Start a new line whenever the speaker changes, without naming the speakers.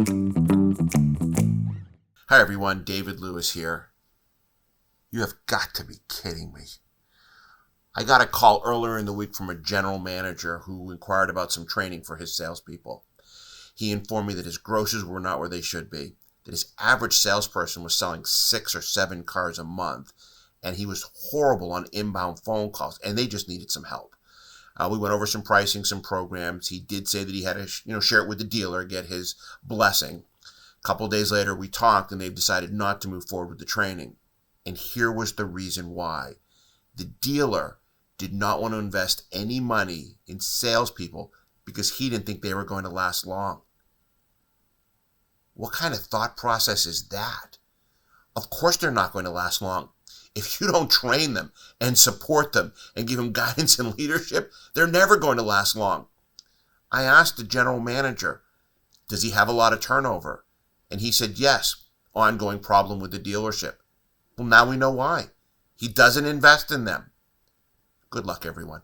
Hi everyone, David Lewis here. You have got to be kidding me. I got a call earlier in the week from a general manager who inquired about some training for his salespeople. He informed me that his grosses were not where they should be, that his average salesperson was selling 6 or 7 cars a month, and he was horrible on inbound phone calls, and they just needed some help. We went over some pricing, some programs. He did say that he had to share it with the dealer, get his blessing. A couple of days later, we talked, and they've decided not to move forward with the training. And here was the reason why. The dealer did not want to invest any money in salespeople because he didn't think they were going to last long. What kind of thought process is that? Of course they're not going to last long. If you don't train them and support them and give them guidance and leadership, they're never going to last long. I asked the general manager, does he have a lot of turnover? And he said, yes, ongoing problem with the dealership. Well, now we know why. He doesn't invest in them. Good luck, everyone.